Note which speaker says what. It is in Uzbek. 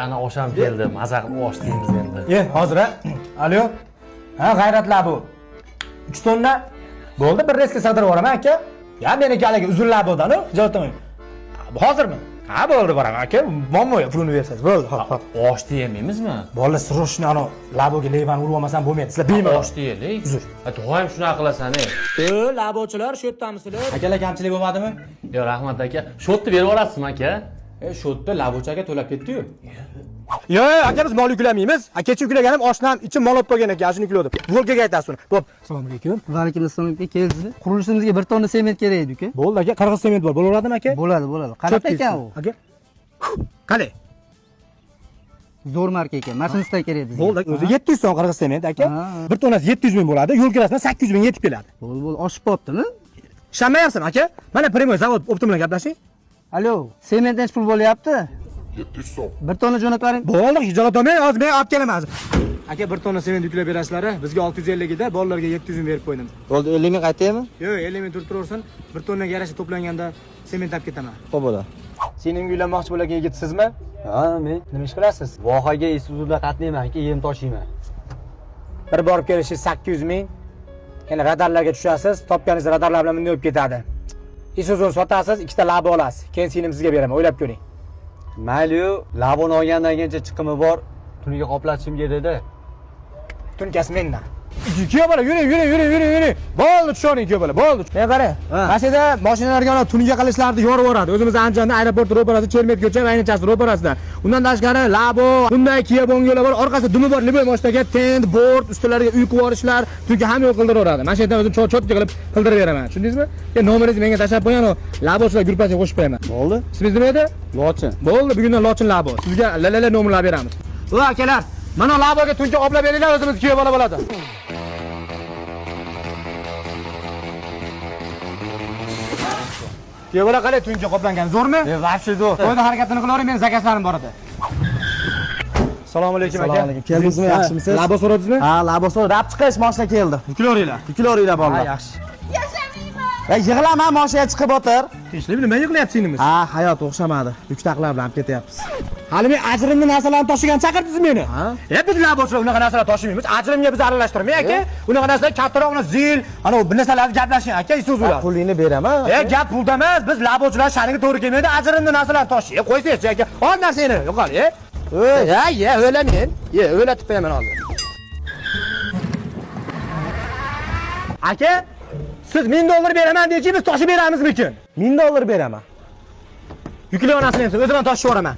Speaker 1: Ana osham keldi. Maza qilib osh deymiz endi.
Speaker 2: Hozir ha. Alo. Ha, g'ayratlar bu. 3 tonna. Bo'ldi, bir reska sig'dirib yuboraman aka. Ya meniki haligi uzun labodan, ijoddan. Hozirmi? Ha, bo'ldi boraman aka. Mommo'ya pulini berasiz. Bo'ldi, hop.
Speaker 1: Oshni yemaymizmi?
Speaker 2: Bolalar sroshni ana laboga levani urib olmasam bo'lmaydi. Sizlar bemalol
Speaker 1: Oshni yeylik.
Speaker 2: Uzr.
Speaker 1: Doim shunaqa qilasan-ey.
Speaker 2: Labochilar shu yerdamisizlar? Akalar kamchilik bo'lmadimi?
Speaker 1: Yo, rahmat aka. Shotni berib olasizmi aka?
Speaker 2: Shotni labochi aka to'lab ketdi-yu. Yo, aka biz mol yuklamaymiz. Kecha yuklaganim oshdan ichim mol olib qo'ygan ekan, shuni yukladim. Volgaga aytasiz uni. Xo'p, assalomu alaykum.
Speaker 3: Va alaykum assalom aka, keldingiz. Qurilishimizga 1 tonna sement kerak edi aka.
Speaker 2: Bo'ldi aka, qirg'iz sement bor. Bo'laveradimi aka?
Speaker 3: Bo'ladi. Qanaqa ekan u?
Speaker 2: Aka. Qani?
Speaker 3: Zo'r marka ekan. Mashinistdan kerak bizga.
Speaker 2: Bo'ldi, o'zi 700 so'm qirg'iz sement aka. Bir tonnasi 700 ming bo'ladi. Yo'l kirasidan 800 ming yetib keladi.
Speaker 3: Bo'ldi, oshib qoptimi?
Speaker 2: Ishonmayapsizmi aka? Mana primoy zavod optim bilan gaplashing.
Speaker 3: Alo, sementdan pul bo'lyapti?
Speaker 4: 700 so'm.
Speaker 3: 1 tonna jo'natavering.
Speaker 2: Bo'ldi, hijolat olmay, hozir men olib kelaman. Aka 1 tonna sement yuklab berasizlar, bizga 650 ida, bolalarga 700 ming berib qo'ydim.
Speaker 3: Bo'ldi, 50 ming qaytaymi?
Speaker 2: Yo'q, 50 ming turib turaversin. 1 tonnaga yarasha to'planganda sement olib ketaman.
Speaker 3: Xo'p, bo'ladi.
Speaker 2: Sening uylanmoqchi bo'lgan yigitsizmi?
Speaker 3: Ha, men
Speaker 2: Nima ish qilasiz?
Speaker 3: vohaga Isuzuda qatnayman aka, yem toshiyman.
Speaker 2: Bir borib kelishingiz 800 ming. Yana radarlarga tushasiz, topganingiz radarlar bilan bunday olib ketadi. Isuzu'ni sotasiz, 2 ta labo olasiz. Keyin senim sizga beraman, o'ylab ko'ring.
Speaker 3: Mayli-yu, laboni olgandan keyincha chiqimi bor, tuniga qoplatishim kerak-da.
Speaker 2: Tunkasi mendan. Ikki bola, yuring. Bo'ldi, tushoning bola, bo'ldi. Qara. Mana shu yerda mashinalarga ana tuniga qilishlarni yorib yuboradi. O'zimiz Andijonda aeroport ro'parasida, Chermet ko'cha va aynachasi ro'parasida. Undan tashqari labo, bunday Kia Bongolar bor, orqasida dumi bor, liboy mashinaga tent, bord, ustilariga uy qurishlar, tunga ham yo'q qildiraveradi. Mana shu yerdan o'zim cho'tga qilib qildirib beraman. Tushundingizmi? Nomeringizni menga tashlab qo'ying, labochilar gruppasiga qo'shib qo'yaman.
Speaker 3: Bo'ldi?
Speaker 2: Ismingiz nima edi?
Speaker 3: Lochin.
Speaker 2: Bo'ldi, bugundan Lochin labo. Sizga lalala nomerlar beramiz. Va akalar, mana laboga tunga qoplab beringlar, o'zimiz Kia bola bo'ladi. Yo'qlar qalay tunga qoplangan, zo'rmi?
Speaker 3: Vobshe zo'r.
Speaker 2: Qo'yda harakatini qilavering, men zakaslarim bor edi. Assalomu alaykum aka.
Speaker 3: Keldingizmi, yaxshimisiz?
Speaker 2: Labo so'radingizmi?
Speaker 3: Ha, labo so'radi. Rab chiqish mashina keldi.
Speaker 2: Yuklaveringlar.
Speaker 3: Yuklaveringlar bolalar.
Speaker 2: Ha, yaxshi.
Speaker 3: Yig'laman, mashinaga chiqib o'tir.
Speaker 2: Tinchlik, nima yig'layapsizmi?
Speaker 3: Ha, hayot o'xshamadi. Yuktaklar bilan ketyapmiz.
Speaker 2: Hali men ajrimni narsalarni tashigan chaqirdingiz meni. Biz labochilar unaqa narsalar tashimaymiz. Ajrimga biz aralashtirmang aka. Unaqa narsalar kattaroqni zil, ana bu narsalarni gaplashing aka, Isuzular.
Speaker 3: Pulingni beraman.
Speaker 2: Gap pulda emas, biz labochilar shaniga to'g'ri kelmaydi, ajrimni narsalarni tashiy. Qo'ysangchi aka. Ol narsani, yo'qol, o'lamen. O'latib qo'yaman hozir. Aka, siz $1000 beraman deysiz, biz toshib beramizmikin?
Speaker 3: $1000 beraman.
Speaker 2: Yuklayonasini ham o'zim ham toshib yuboraman.